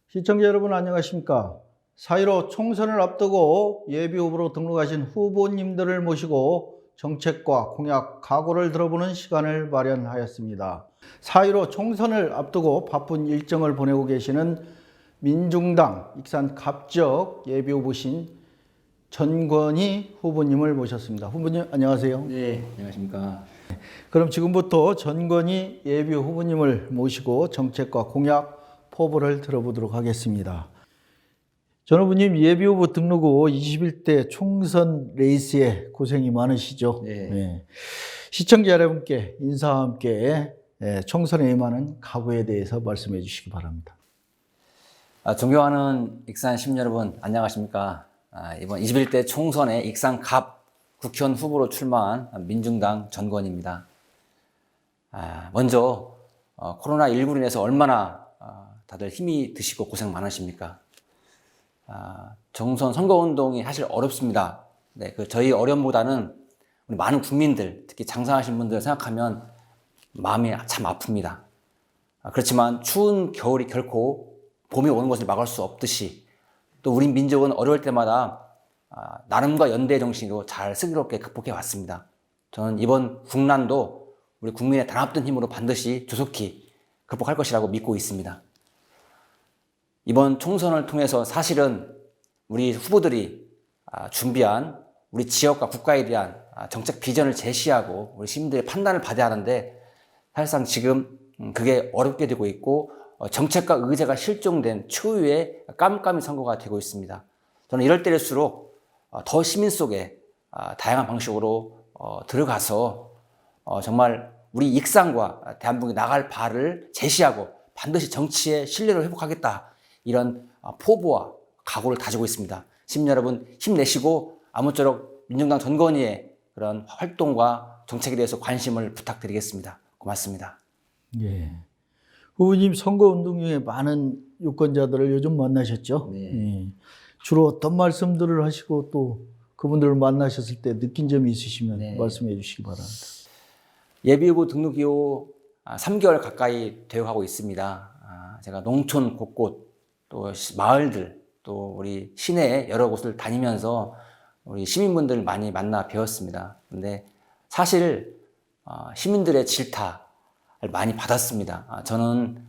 시청자 여러분 안녕하십니까? 4.15 총선을 앞두고 예비후보로 등록하신 후보님들을 모시고 정책과 공약, 각오를 들어보는 시간을 마련하였습니다. 4.15 총선을 앞두고 바쁜 일정을 보내고 계시는 민중당 익산 갑적 예비후보신 전권희 후보님을 모셨습니다. 후보님 안녕하세요. 네, 안녕하십니까. 그럼 지금부터 전권희 예비후보님을 모시고 정책과 공약, 포부를 들어보도록 하겠습니다. 전 후보님 예비후보 등록 후 21대 총선 레이스에 고생이 많으시죠? 네. 네. 시청자 여러분께 인사와 함께 총선에 임하는 각오에 대해서 말씀해 주시기 바랍니다. 존경하는 익산 시민 여러분 안녕하십니까. 이번 21대 총선에 익산 갑 국회의원 후보로 출마한 민중당 전권희입니다. 먼저 코로나19로 인해서 얼마나 다들 힘이 드시고 고생 많으십니까? 정선 선거운동이 사실 어렵습니다. 네, 저희 어려움보다는 우리 많은 국민들, 특히 장사하신 분들 생각하면 마음이 참 아픕니다. 그렇지만 추운 겨울이 결코 봄이 오는 것을 막을 수 없듯이 또 우리 민족은 어려울 때마다 나름과 연대의 정신으로 잘 슬기롭게 극복해 왔습니다. 저는 이번 국난도 우리 국민의 단합된 힘으로 반드시 조속히 극복할 것이라고 믿고 있습니다. 이번 총선을 통해서 사실은 우리 후보들이 준비한 우리 지역과 국가에 대한 정책 비전을 제시하고 우리 시민들의 판단을 받아야 하는데 사실상 지금 그게 어렵게 되고 있고 정책과 의제가 실종된 초유의 깜깜이 선거가 되고 있습니다. 저는 이럴 때일수록 더 시민 속에 다양한 방식으로 들어가서 정말 우리 익산과 대한민국이 나갈 바를 제시하고 반드시 정치의 신뢰를 회복하겠다. 이런 포부와 각오를 다지고 있습니다. 시민 여러분 힘내시고 아무쪼록 민중당 전권희의 그런 활동과 정책에 대해서 관심을 부탁드리겠습니다. 고맙습니다. 예. 후보님 선거운동 중에 많은 유권자들을 요즘 만나셨죠? 네. 예. 주로 어떤 말씀들을 하시고 또 그분들을 만나셨을 때 느낀 점이 있으시면 네. 말씀해 주시기 바랍니다. 예비후보 등록 이후 3개월 가까이 되어가고 있습니다. 제가 농촌 곳곳 또 마을들 또 우리 시내 여러 곳을 다니면서 우리 시민분들 많이 만나 뵈었습니다. 근데 사실 시민들의 질타를 많이 받았습니다. 저는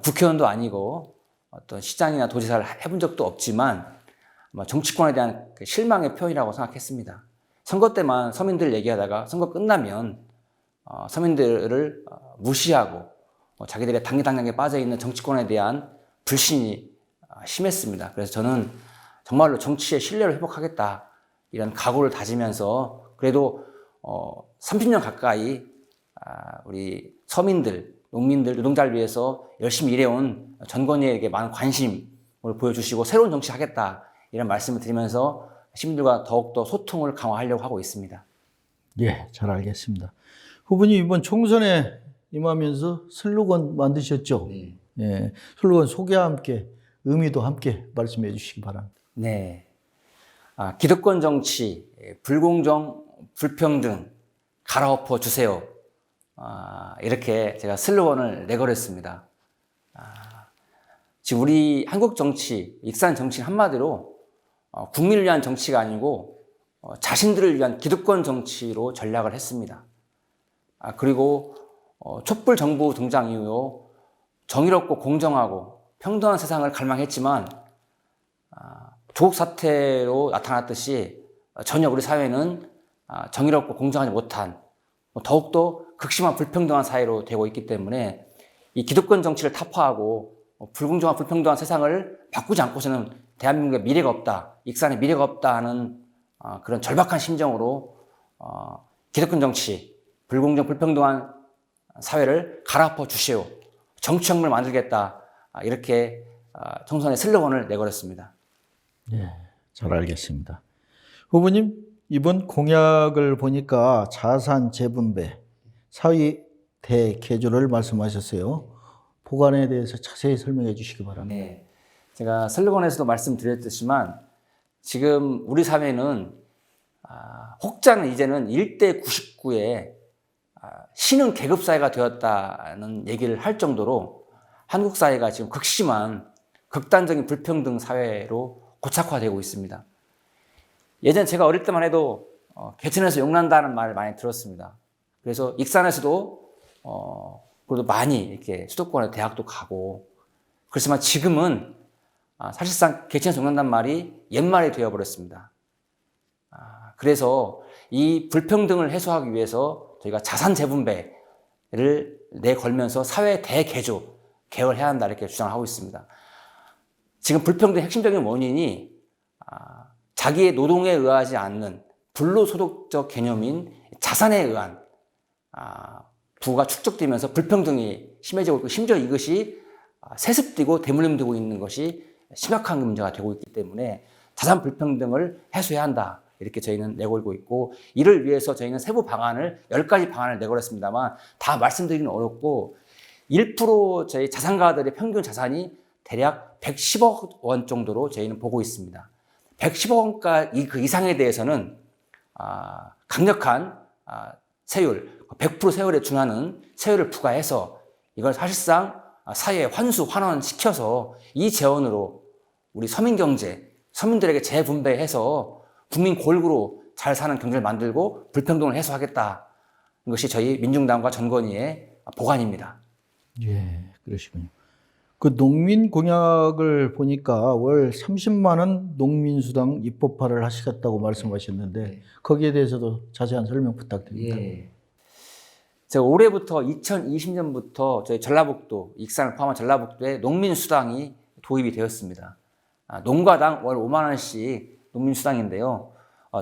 국회의원도 아니고 어떤 시장이나 도지사를 해본 적도 없지만 정치권에 대한 실망의 표현이라고 생각했습니다. 선거 때만 서민들 얘기하다가 선거 끝나면 서민들을 무시하고 자기들의 당리당략에 빠져있는 정치권에 대한 불신이 심했습니다. 그래서 저는 정말로 정치의 신뢰를 회복하겠다 이런 각오를 다지면서 그래도 30년 가까이 우리 서민들, 농민들, 노동자를 위해서 열심히 일해온 전권희에게 많은 관심을 보여주시고 새로운 정치 하겠다 이런 말씀을 드리면서 시민들과 더욱더 소통을 강화하려고 하고 있습니다. 예, 잘 알겠습니다. 후보님 이번 총선에 임하면서 슬로건 만드셨죠? 네. 예, 슬로건 소개와 함께 의미도 함께 말씀해 주시기 바랍니다. 네. 기득권 정치, 불공정, 불평등 갈아엎어 주세요. 이렇게 제가 슬로건을 내걸었습니다. 지금 우리 한국 정치, 익산 정치는 한마디로 국민을 위한 정치가 아니고 자신들을 위한 기득권 정치로 전략을 했습니다. 그리고 촛불 정부 등장 이후 정의롭고 공정하고 평등한 세상을 갈망했지만 조국 사태로 나타났듯이 전혀 우리 사회는 정의롭고 공정하지 못한 더욱더 극심한 불평등한 사회로 되고 있기 때문에 이 기득권 정치를 타파하고 불공정한 불평등한 세상을 바꾸지 않고서는 대한민국의 미래가 없다, 익산의 미래가 없다 하는 그런 절박한 심정으로 기득권 정치, 불공정 불평등한 사회를 갈아엎어 주시오. 정치혁명을 만들겠다. 이렇게 총선의 슬로건을 내걸었습니다. 예, 잘 알겠습니다. 후보님, 이번 공약을 보니까 자산 재분배, 사회 대개조를 말씀하셨어요. 보관에 대해서 자세히 설명해 주시기 바랍니다. 네, 제가 슬로건에서도 말씀드렸듯이만 지금 우리 사회는 혹자는 이제는 1대 99의 신흥 계급 사회가 되었다는 얘기를 할 정도로 한국 사회가 지금 극심한 극단적인 불평등 사회로 고착화되고 있습니다. 예전 제가 어릴 때만 해도 개천에서 용난다는 말을 많이 들었습니다. 그래서 익산에서도 그래도 많이 이렇게 수도권에 대학도 가고 그렇지만 지금은 사실상 개천에서 용난다는 말이 옛말이 되어버렸습니다. 그래서 이 불평등을 해소하기 위해서 저희가 자산 재분배를 내걸면서 사회 대개조, 개혁을 해야 한다 이렇게 주장을 하고 있습니다. 지금 불평등의 핵심적인 원인이 자기의 노동에 의하지 않는 불로소득적 개념인 자산에 의한 부가 축적되면서 불평등이 심해지고 있고 심지어 이것이 세습되고 대물림되고 있는 것이 심각한 문제가 되고 있기 때문에 자산 불평등을 해소해야 한다. 이렇게 저희는 내걸고 있고 이를 위해서 저희는 세부 방안을 10가지 방안을 내걸었습니다만 다 말씀드리기는 어렵고 1% 저희 자산가들의 평균 자산이 대략 110억 원 정도로 저희는 보고 있습니다. 110억 원가 그 이상에 대해서는 강력한 세율, 100% 세율에 준하는 세율을 부과해서 이걸 사실상 사회에 환원시켜서 이 재원으로 우리 서민경제, 서민들에게 재분배해서 국민 골고루 잘 사는 경제를 만들고 불평등을 해소하겠다. 이것이 저희 민중당과 전건희의 보관입니다. 예, 그러시군요. 그 농민 공약을 보니까 월 30만 원 농민수당 입법화를 하시겠다고 말씀하셨는데 거기에 대해서도 자세한 설명 부탁드립니다. 예. 제가 올해부터 2020년부터 저희 전라북도, 익산을 포함한 전라북도에 농민수당이 도입이 되었습니다. 농가당 월 5만 원씩 농민수당인데요.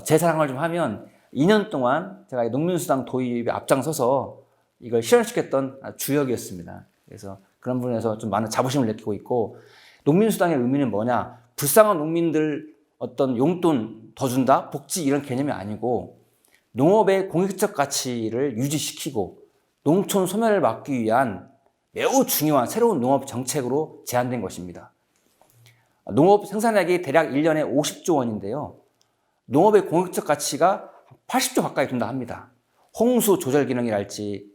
제 자랑을 좀 하면 2년 동안 제가 농민수당 도입에 앞장서서 이걸 실현시켰던 주역이었습니다. 그래서 그런 부분에서 좀 많은 자부심을 느끼고 있고 농민수당의 의미는 뭐냐? 불쌍한 농민들 어떤 용돈 더 준다? 복지 이런 개념이 아니고 농업의 공익적 가치를 유지시키고 농촌 소멸을 막기 위한 매우 중요한 새로운 농업 정책으로 제안된 것입니다. 농업 생산량이 대략 1년에 50조 원인데요. 농업의 공익적 가치가 80조 가까이 된다 합니다. 홍수 조절 기능이랄지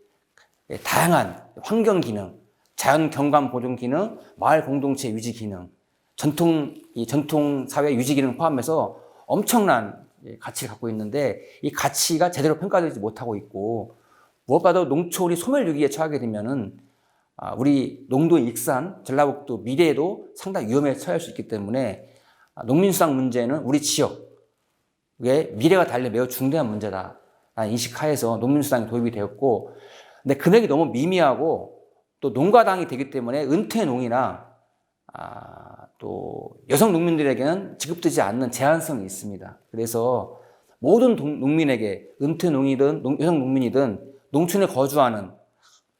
다양한 환경 기능, 자연 경관 보존 기능, 마을 공동체 유지 기능, 전통 사회 유지 기능 포함해서 엄청난 가치를 갖고 있는데 이 가치가 제대로 평가되지 못하고 있고 무엇보다도 농촌이 소멸 위기에 처하게 되면은 우리 농도, 익산, 전라북도 미래에도 상당히 위험에 처할 수 있기 때문에 농민수당 문제는 우리 지역의 미래가 달려 매우 중대한 문제다라는 인식하에서 농민수당이 도입이 되었고 근데 금액이 너무 미미하고 또 농가당이 되기 때문에 은퇴농이나 또 여성 농민들에게는 지급되지 않는 제한성이 있습니다. 그래서 모든 농민에게 은퇴농이든 여성 농민이든 농촌에 거주하는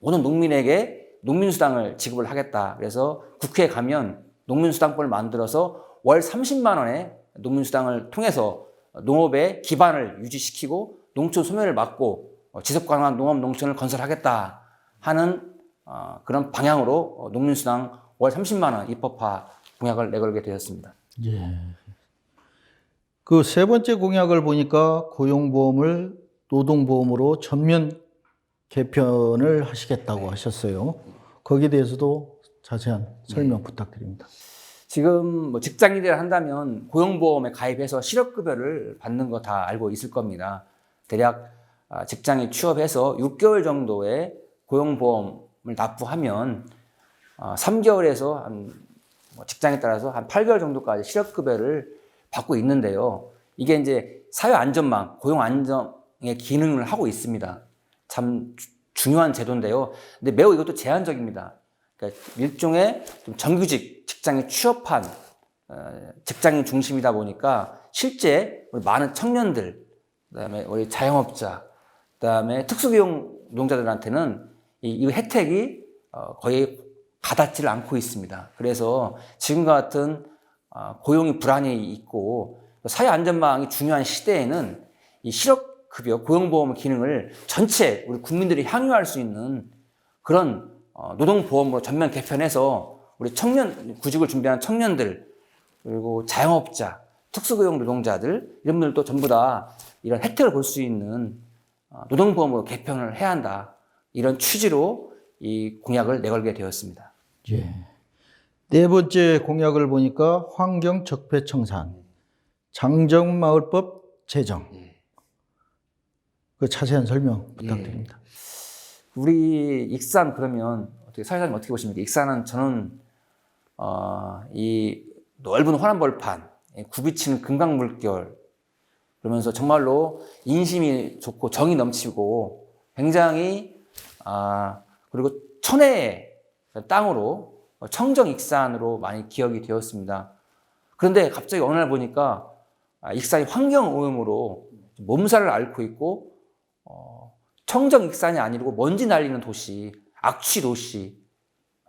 모든 농민에게 농민수당을 지급을 하겠다. 그래서 국회에 가면 농민수당법을 만들어서 월 30만 원의 농민수당을 통해서 농업의 기반을 유지시키고 농촌 소멸을 막고 지속가능한 농업 농촌을 건설하겠다 하는 그런 방향으로 농민수당 월 30만 원 입법화 공약을 내걸게 되었습니다. 예. 그 세 번째 공약을 보니까 고용보험을 노동보험으로 전면 개편을 하시겠다고 하셨어요. 거기에 대해서도 자세한 설명 부탁드립니다. 지금 직장인들 한다면 고용보험에 가입해서 실업급여를 받는 거 다 알고 있을 겁니다. 대략 직장에 취업해서 6개월 정도의 고용보험을 납부하면 3개월에서 직장에 따라서 한 8개월 정도까지 실업급여를 받고 있는데요. 이게 이제 사회안전망, 고용안정의 기능을 하고 있습니다. 참 중요한 제도인데요. 근데 매우 이것도 제한적입니다. 그러니까 일종의 좀 정규직 직장에 취업한 직장인 중심이다 보니까 실제 우리 많은 청년들, 그다음에 우리 자영업자, 그다음에 특수고용 노동자들한테는 이 혜택이 거의 가닿지를 않고 있습니다. 그래서 지금과 같은 고용이 불안이 있고 사회안전망이 중요한 시대에는 이 실업급여, 고용보험 기능을 전체 우리 국민들이 향유할 수 있는 그런 노동보험으로 전면 개편해서 우리 청년, 구직을 준비하는 청년들, 그리고 자영업자, 특수고용 노동자들 이런 분들도 전부 다 이런 혜택을 볼 수 있는 노동보험으로 개편을 해야 한다. 이런 취지로 이 공약을 내걸게 되었습니다. 예. 네 번째 공약을 보니까 환경 적폐 청산, 장정마을법 제정. 그 자세한 설명 부탁드립니다. 우리 익산 그러면 어떻게 사회자님 어떻게 보십니까? 익산은 저는 이 넓은 호남벌판, 굽이치는 금강물결 그러면서 정말로 인심이 좋고 정이 넘치고 굉장히 그리고 천혜의 땅으로 청정 익산으로 많이 기억이 되었습니다. 그런데 갑자기 어느 날 보니까 익산이 환경오염으로 몸살을 앓고 있고 청정 익산이 아니고 먼지 날리는 도시, 악취 도시,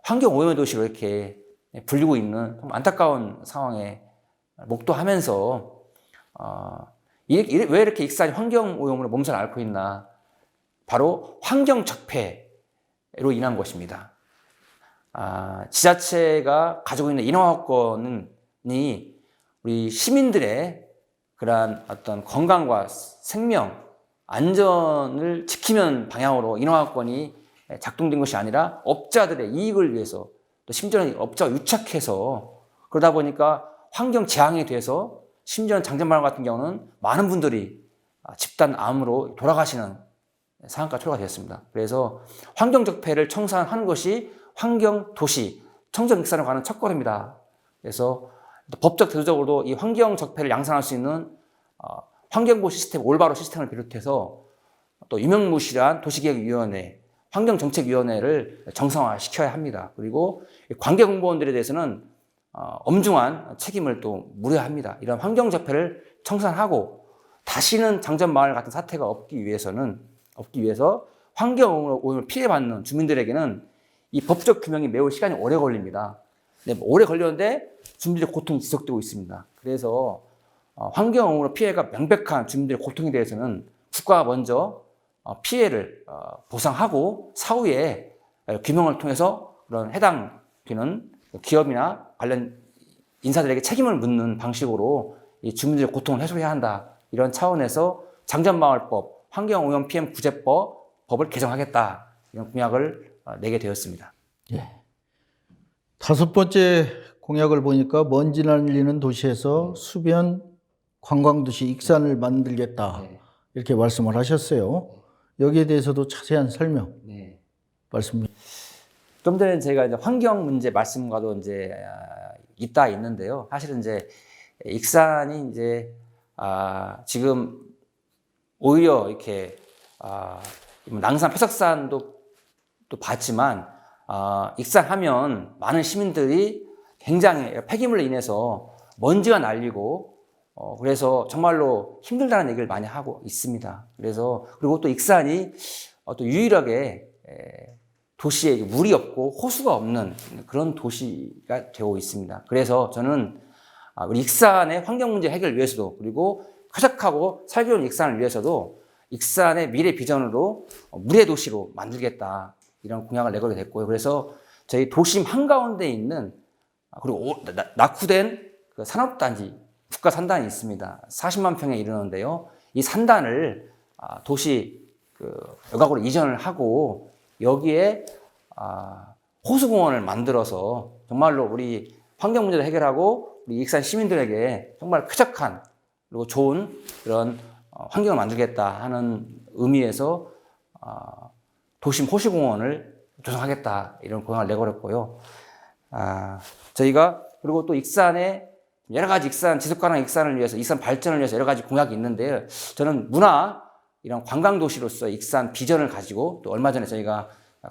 환경오염의 도시로 이렇게 불리고 있는 좀 안타까운 상황에 목도하면서 왜 이렇게 익산이 환경오염으로 몸살을 앓고 있나? 바로 환경적폐로 인한 것입니다. 지자체가 가지고 있는 인허가권이 우리 시민들의 그러한 어떤 건강과 생명, 안전을 지키는 방향으로 인허가권이 작동된 것이 아니라 업자들의 이익을 위해서 또 심지어는 업자가 유착해서 그러다 보니까 환경 재앙에 대해서 심지어는 장전마을 같은 경우는 많은 분들이 집단암으로 돌아가시는 상황까지 초래가 되었습니다. 그래서 환경적폐를 청산하는 것이 환경도시, 청정익산으로 가는 첫걸음이다. 그래서 법적 제도적으로도 이 환경적폐를 양산할 수 있는 환경보 시스템, 올바로 시스템을 비롯해서 또 유명무실한 도시계획위원회, 환경정책위원회를 정상화시켜야 합니다. 그리고 관계공무원들에 대해서는 엄중한 책임을 또 물어야 합니다. 이런 환경적폐를 청산하고 다시는 장전마을 같은 사태가 없기 위해서 환경오염을 피해받는 주민들에게는 이 법적 규명이 매우 시간이 오래 걸립니다. 오래 걸렸는데 주민들의 고통이 지속되고 있습니다. 그래서 환경오염으로 피해가 명백한 주민들의 고통에 대해서는 국가가 먼저 피해를 보상하고 사후에 규명을 통해서 그런 해당되는 기업이나 관련 인사들에게 책임을 묻는 방식으로 이 주민들의 고통을 해소해야 한다. 이런 차원에서 장전마을법, 환경오염 피해 구제법을 개정하겠다. 이런 공약을 내게 되었습니다. 예. 다섯 번째 공약을 보니까 먼지 날리는 도시에서 수변 관광도시 익산을 만들겠다. 이렇게 말씀을 하셨어요. 여기에 대해서도 자세한 설명 말씀. 좀 전에 제가 이제 환경 문제 말씀과도 이제 있다 있는데요. 사실은 이제 익산이 이제 지금 오히려 이렇게 낭산 패석산도 또 봤지만 익산하면 많은 시민들이 굉장히 폐기물로 인해서 먼지가 날리고 그래서 정말로 힘들다는 얘기를 많이 하고 있습니다. 그래서 그리고 또 익산이 또 유일하게 도시에 물이 없고 호수가 없는 그런 도시가 되고 있습니다. 그래서 저는 우리 익산의 환경 문제 해결을 위해서도 그리고 쾌적하고 살기 좋은 익산을 위해서도 익산의 미래 비전으로 물의 도시로 만들겠다. 이런 공약을 내걸게 됐고요. 그래서 저희 도심 한가운데 있는 그리고 낙후된 그 산업단지, 국가산단이 있습니다. 40만 평에 이르는데요. 이 산단을 도시 여각으로 이전을 하고 여기에 호수공원을 만들어서 정말로 우리 환경 문제를 해결하고 우리 익산 시민들에게 정말 쾌적한 그리고 좋은 그런 환경을 만들겠다 하는 의미에서 도심 호수공원을 조성하겠다 이런 공약을 내걸었고요. 저희가 그리고 또 익산에 여러 가지 익산 지속가능한 익산을 위해서 익산 발전을 위해서 여러 가지 공약이 있는데요. 저는 문화 이런 관광 도시로서 익산 비전을 가지고 또 얼마 전에 저희가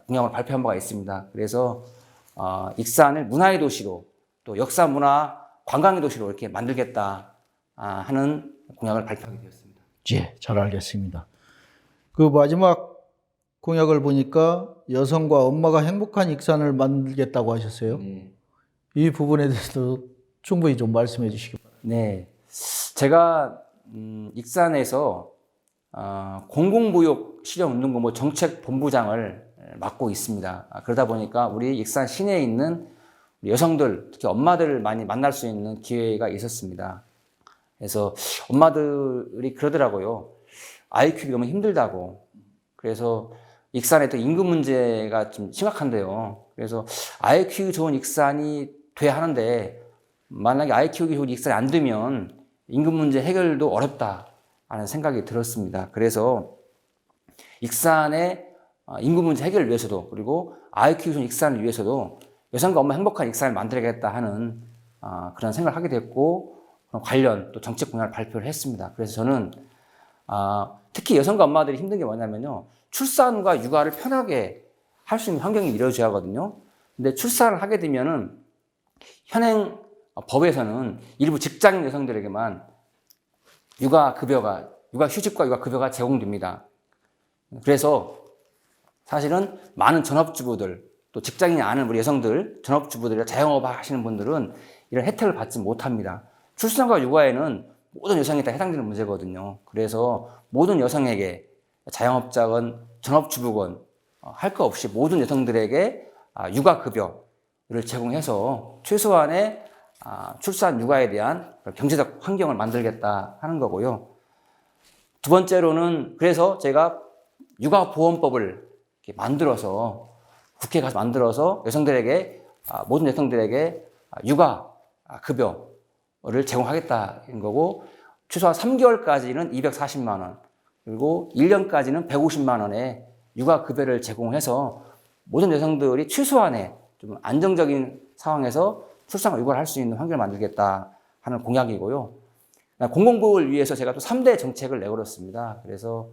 공약을 발표한 바가 있습니다. 그래서 익산을 문화의 도시로 또 역사 문화 관광의 도시로 이렇게 만들겠다 하는 공약을 발표하게 되었습니다. 예, 잘 알겠습니다. 그 마지막 공약을 보니까 여성과 엄마가 행복한 익산을 만들겠다고 하셨어요. 이 부분에 대해서도 충분히 좀 말씀해 주시기 바랍니다. 네, 제가 익산에서 공공보육 실현운동본부 정책본부장을 맡고 있습니다. 그러다 보니까 우리 익산 시내에 있는 여성들, 특히 엄마들을 많이 만날 수 있는 기회가 있었습니다. 그래서 엄마들이 그러더라고요. 아이 키우기 너무 힘들다고. 그래서 익산에 또 임금 문제가 좀 심각한데요. 그래서 아이 키우기 좋은 익산이 돼야 하는데 만약에 아이 키우기 좋은 익산이 안 되면 임금 문제 해결도 어렵다 하는 생각이 들었습니다. 그래서 익산의 임금 문제 해결을 위해서도 그리고 아이 키우기 좋은 익산을 위해서도 여성과 엄마 행복한 익산을 만들어야겠다 하는 그런 생각을 하게 됐고 관련 또 정책 공약을 발표를 했습니다. 그래서 저는 특히 여성과 엄마들이 힘든 게 뭐냐면요. 출산과 육아를 편하게 할 수 있는 환경이 이루어져야 하거든요. 근데 출산을 하게 되면은 현행 법에서는 일부 직장인 여성들에게만 육아 휴직과 육아 급여가 제공됩니다. 그래서 사실은 많은 전업주부들, 또 직장인이 아닌 우리 여성들, 전업주부들이나 자영업 하시는 분들은 이런 혜택을 받지 못합니다. 출산과 육아에는 모든 여성이 다 해당되는 문제거든요. 그래서 모든 여성에게 자영업자건 전업주부건 할 거 없이 모든 여성들에게 육아급여를 제공해서 최소한의 출산 육아에 대한 경제적 환경을 만들겠다 하는 거고요. 두 번째로는 그래서 제가 육아보험법을 이렇게 만들어서 국회에 가서 만들어서 여성들에게 모든 여성들에게 육아급여를 제공하겠다는 거고 최소한 3개월까지는 240만 원 그리고 1년까지는 150만 원의 육아급여를 제공해서 모든 여성들이 최소한의 좀 안정적인 상황에서 출산과 육아를 할 수 있는 환경을 만들겠다 하는 공약이고요. 공공부를 위해서 제가 또 3대 정책을 내걸었습니다. 그래서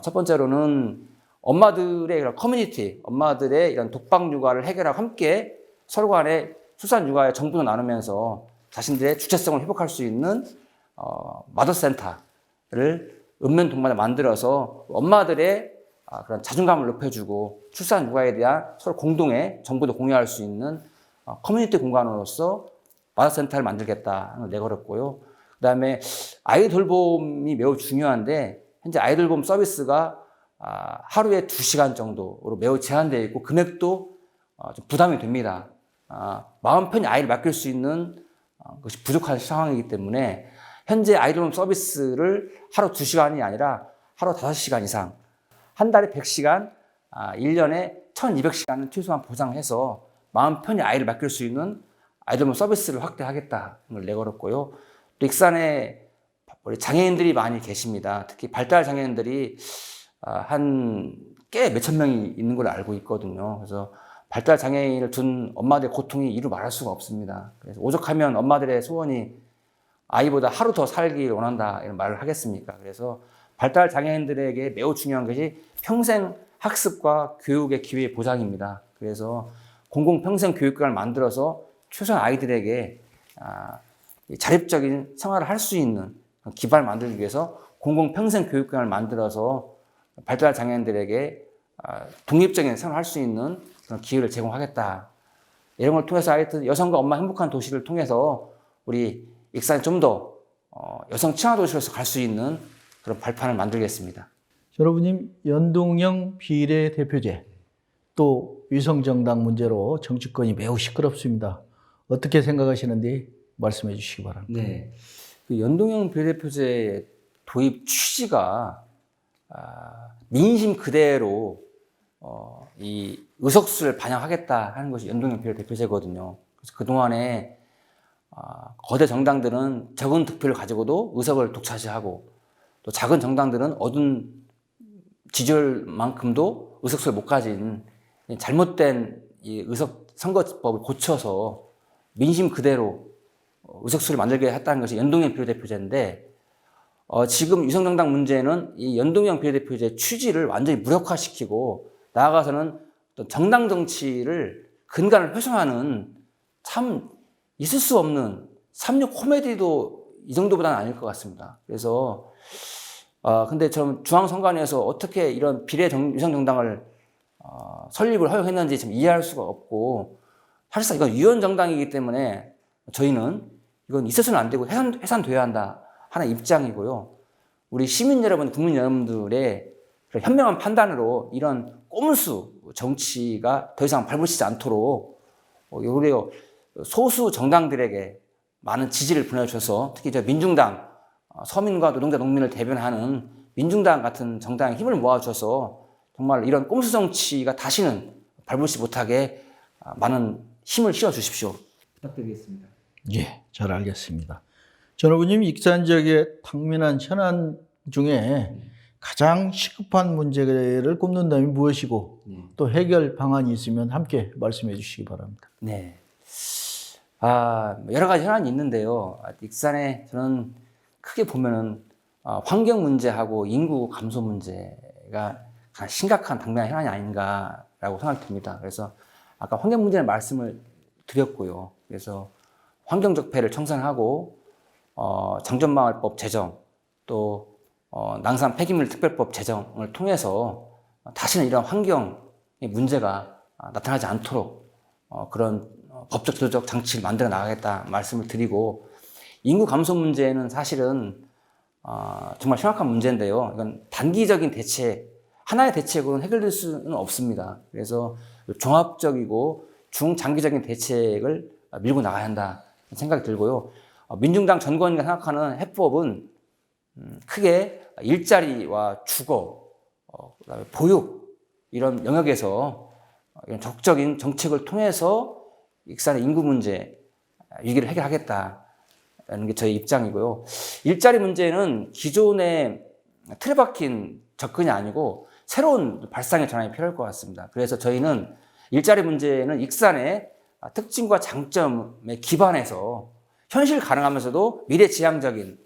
첫 번째로는 엄마들의 이런 커뮤니티, 엄마들의 이런 독박 육아를 해결하고 함께 서로 간에 출산 육아의 정보도 나누면서 자신들의 주체성을 회복할 수 있는 마더센터를 읍면동반에 만들어서 엄마들의 그런 자존감을 높여주고 출산 육아에 대한 서로 공동의 정보도 공유할 수 있는 커뮤니티 공간으로서 마더센터를 만들겠다 하는 걸 내걸었고요. 그 다음에 아이 돌봄이 매우 중요한데 현재 아이 돌봄 서비스가 하루에 2시간 정도로 매우 제한되어 있고 금액도 좀 부담이 됩니다. 마음 편히 아이를 맡길 수 있는 것이 부족한 상황이기 때문에 현재 아이 돌봄 서비스를 하루 2시간이 아니라 하루 5시간 이상 한 달에 100시간, 1년에 1200시간을 최소한 보장해서 마음 편히 아이를 맡길 수 있는 아이 돌봄 서비스를 확대하겠다는 걸 내걸었고요. 또 익산에 우리 장애인들이 많이 계십니다. 특히 발달 장애인들이 한 꽤 몇천 명이 있는 걸로 알고 있거든요. 그래서 발달 장애인을 둔 엄마들의 고통이 이루 말할 수가 없습니다. 그래서 오죽하면 엄마들의 소원이 아이보다 하루 더 살길 원한다 이런 말을 하겠습니까? 그래서 발달 장애인들에게 매우 중요한 것이 평생 학습과 교육의 기회 보장입니다. 그래서 공공평생 교육관을 만들어서 최소한 아이들에게 자립적인 생활을 할 수 있는 기반을 만들기 위해서 공공평생 교육관을 만들어서 발달 장애인들에게 독립적인 생활을 할 수 있는 그런 기회를 제공하겠다. 이런 걸 통해서 하여튼 여성과 엄마 행복한 도시를 통해서 우리 익산이 좀 더 여성 친화 도시로서 갈 수 있는 그런 발판을 만들겠습니다. 여러분님 연동형 비례대표제 또 위성정당 문제로 정치권이 매우 시끄럽습니다. 어떻게 생각하시는지 말씀해 주시기 바랍니다. 네, 그 연동형 비례대표제 도입 취지가 민심 그대로 이 의석수를 반영하겠다 하는 것이 연동형 비례대표제거든요. 그래서 그동안에 거대 정당들은 적은 득표를 가지고도 의석을 독차지하고 또 작은 정당들은 얻은 지지율만큼도 의석수를 못 가진 잘못된 이 의석 선거법을 고쳐서 민심 그대로 의석수를 만들게 했다는 것이 연동형 비례대표제인데 지금 위성정당 문제는 이 연동형 비례대표제 취지를 완전히 무력화시키고 나아가서는 또 정당 정치를 근간을 훼손하는 참 있을 수 없는 삼육 코미디도 이 정도보다는 아닐 것 같습니다. 그래서 근데 좀 중앙선관위에서 어떻게 이런 위성정당을 설립을 허용했는지 좀 이해할 수가 없고 사실상 이건 위헌정당이기 때문에 저희는 이건 있어서는 안 되고 해산돼야 한다 하는 입장이고요. 우리 시민 여러분, 국민 여러분들의 현명한 판단으로 이런 꼼수 정치가 더 이상 발붙이지 않도록 우리 소수 정당들에게 많은 지지를 보내주셔서 특히 저 민중당 서민과 노동자 농민을 대변하는 민중당 같은 정당에 힘을 모아주셔서 정말 이런 꼼수 정치가 다시는 발붙이 못하게 많은 힘을 실어주십시오. 부탁드리겠습니다. 예, 잘 알겠습니다. 전 후보님, 익산 지역의 당면한 현안 중에 가장 시급한 문제를 꼽는다면 무엇이고 또 해결 방안이 있으면 함께 말씀해 주시기 바랍니다. 네. 여러 가지 현안이 있는데요. 익산에 저는 크게 보면은 환경 문제하고 인구 감소 문제가 가장 심각한 당면한 현안이 아닌가라고 생각이 듭니다. 그래서 아까 환경 문제는 말씀을 드렸고요. 그래서 환경적 폐를 청산하고 장전마을법 제정 또 낭산 폐기물 특별법 제정을 통해서 다시는 이런 환경의 문제가 나타나지 않도록 그런 법적 제도적 장치를 만들어 나가겠다 말씀을 드리고, 인구 감소 문제는 사실은 정말 심각한 문제인데요. 이건 단기적인 대책, 하나의 대책으로는 해결될 수는 없습니다. 그래서 종합적이고 중장기적인 대책을 밀고 나가야 한다 생각이 들고요. 민중당 전권위가 생각하는 해법은 크게 일자리와 주거, 그다음에 보육 이런 영역에서 이런 적극적인 정책을 통해서 익산의 인구 문제 위기를 해결하겠다는 게 저희 입장이고요. 일자리 문제는 기존의 틀에 박힌 접근이 아니고 새로운 발상의 전환이 필요할 것 같습니다. 그래서 저희는 일자리 문제는 익산의 특징과 장점에 기반해서 현실 가능하면서도 미래지향적인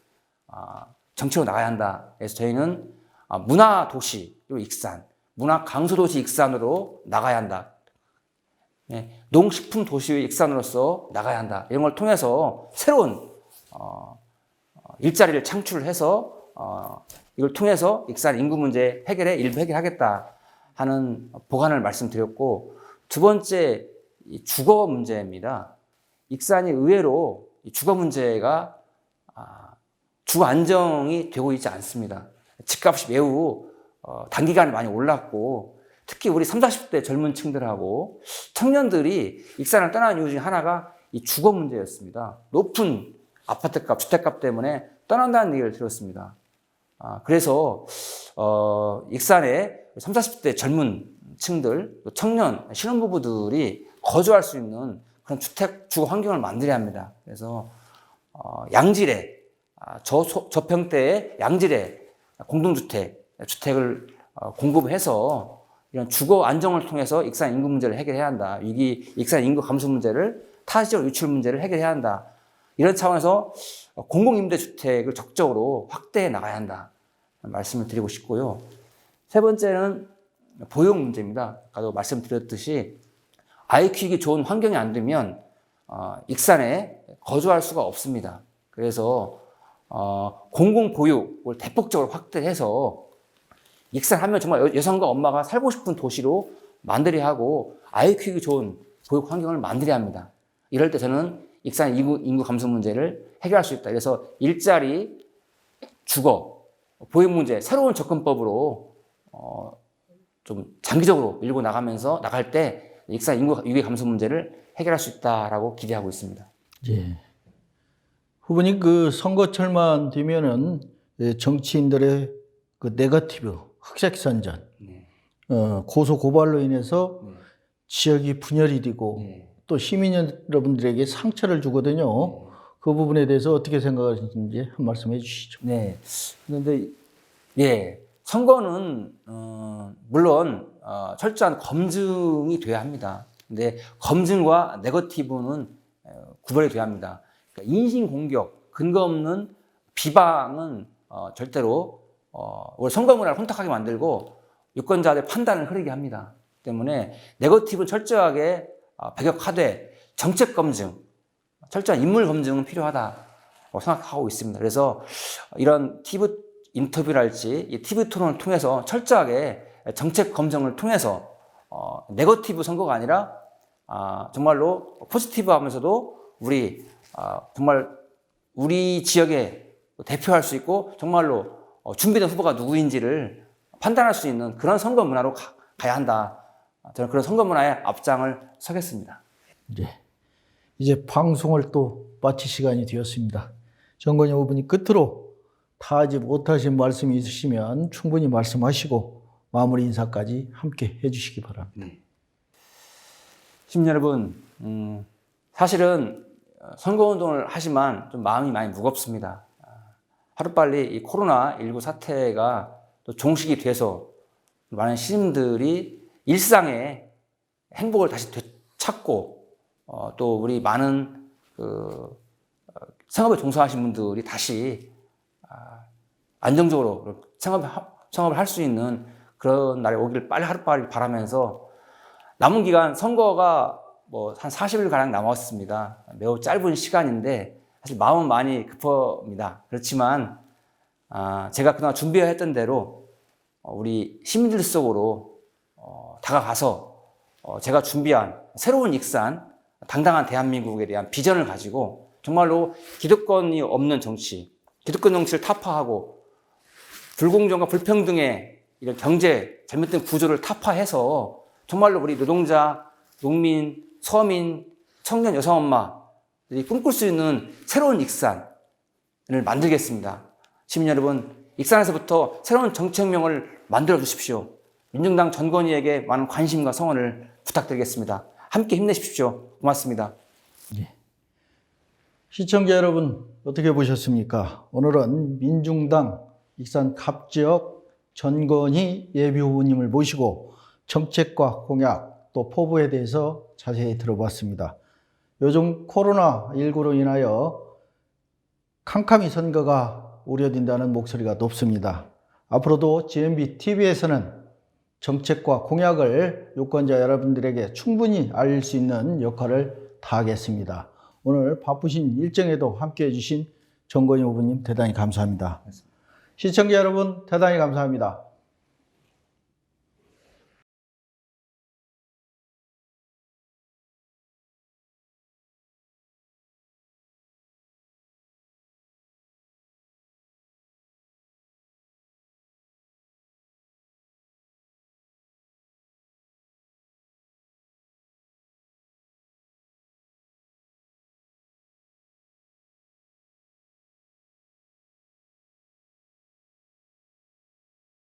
정책으로 나가야 한다. 그래서 저희는 문화도시로 익산, 문화강소도시 익산으로 나가야 한다. 농식품 도시의 익산으로서 나가야 한다. 이런 걸 통해서 새로운 일자리를 창출해서 이걸 통해서 익산 인구 문제 일부 해결하겠다 하는 보관을 말씀드렸고, 두 번째 주거 문제입니다. 익산이 의외로 주거 문제가 주거 안정이 되고 있지 않습니다. 집값이 매우 단기간에 많이 올랐고, 특히 우리 30, 40대 젊은 층들하고 청년들이 익산을 떠나는 이유 중에 하나가 이 주거 문제였습니다. 높은 아파트값, 주택값 때문에 떠난다는 얘기를 들었습니다. 그래서 익산의 30, 40대 젊은 층들, 청년, 신혼부부들이 거주할 수 있는 그런 주거 환경을 만들어야 합니다. 그래서 양질의 저평대의 양질의 주택을 공급해서 이런 주거 안정을 통해서 익산 인구 문제를 해결해야 한다. 익산 인구 감소 문제를 타지역 유출 문제를 해결해야 한다. 이런 차원에서 공공임대주택을 적극적으로 확대해 나가야 한다. 말씀을 드리고 싶고요. 세 번째는 보육 문제입니다. 아까도 말씀드렸듯이 아이 키우기 좋은 환경이 안 되면 익산에 거주할 수가 없습니다. 그래서 공공보육을 대폭적으로 확대해서 익산 하면 정말 여성과 엄마가 살고 싶은 도시로 만들어야 하고 아이 키우기 좋은 보육 환경을 만들어야 합니다. 이럴 때 저는 익산 인구 감소 문제를 해결할 수 있다. 그래서 일자리, 주거, 보육 문제 새로운 접근법으로 좀 장기적으로 밀고 나갈 때 익산 인구 감소 문제를 해결할 수 있다라고 기대하고 있습니다. 예. 후보님, 그 선거철만 되면은 정치인들의 그 네거티브 흑색 선전, 고소 고발로 인해서 지역이 분열이 되고 또 시민 여러분들에게 상처를 주거든요. 그 부분에 대해서 어떻게 생각하시는지 한 말씀 해주시죠. 네. 그런데 선거는 물론 철저한 검증이 돼야 합니다. 근데 검증과 네거티브는 구별이 돼야 합니다. 그러니까 인신공격, 근거 없는 비방은 절대로 우리 선거 문화를 혼탁하게 만들고 유권자들의 판단을 흐리게 합니다. 때문에 네거티브는 철저하게 배격하되 정책 검증, 철저한 인물 검증은 필요하다고 생각하고 있습니다. 그래서 이런 TV 인터뷰랄지 이 TV 토론을 통해서 철저하게 정책 검증을 통해서 네거티브 선거가 아니라 정말로 포지티브 하면서도 정말 우리 지역에 대표할 수 있고 정말로 준비된 후보가 누구인지를 판단할 수 있는 그런 선거 문화로 가야 한다. 저는 그런 선거 문화의 앞장을 서겠습니다. 네. 이제 방송을 또 마칠 시간이 되었습니다. 정건영 후보님 끝으로 다 하지 못하신 말씀이 있으시면 충분히 말씀하시고 마무리 인사까지 함께 해주시기 바랍니다. 시민 여러분, 사실은 선거운동을 하지만 좀 마음이 많이 무겁습니다. 하루빨리 이 코로나19 사태가 또 종식이 돼서 많은 시민들이 일상의 행복을 다시 되찾고 또 우리 많은 생업에 종사하신 분들이 다시 안정적으로 생업을 할 수 있는 그런 날이 오기를 빨리 하루빨리 바라면서 남은 기간 선거가 뭐 한 40일 가량 남았습니다. 매우 짧은 시간인데 사실 마음은 많이 급합니다. 그렇지만 제가 그동안 준비했던 대로 우리 시민들 속으로 다가가서 제가 준비한 새로운 익산, 당당한 대한민국에 대한 비전을 가지고 정말로 기득권이 없는 정치, 기득권 정치를 타파하고 불공정과 불평등의 이런 경제 잘못된 구조를 타파해서 정말로 우리 노동자, 농민, 서민, 청년, 여성 엄마들이 꿈꿀 수 있는 새로운 익산을 만들겠습니다. 시민 여러분, 익산에서부터 새로운 정책명을 만들어 주십시오. 민중당 전건희에게 많은 관심과 성원을 부탁드리겠습니다. 함께 힘내십시오. 고맙습니다. 예. 시청자 여러분 어떻게 보셨습니까? 오늘은 민중당 익산 갑지역 전건희 예비후보님을 모시고 정책과 공약 또 포부에 대해서 자세히 들어봤습니다. 요즘 코로나19로 인하여 캄캄이 선거가 우려된다는 목소리가 높습니다. 앞으로도 GMB TV에서는 정책과 공약을 유권자 여러분들에게 충분히 알릴 수 있는 역할을 다하겠습니다. 오늘 바쁘신 일정에도 함께해 주신 정건희 후보님 대단히 감사합니다. 시청자 여러분 대단히 감사합니다.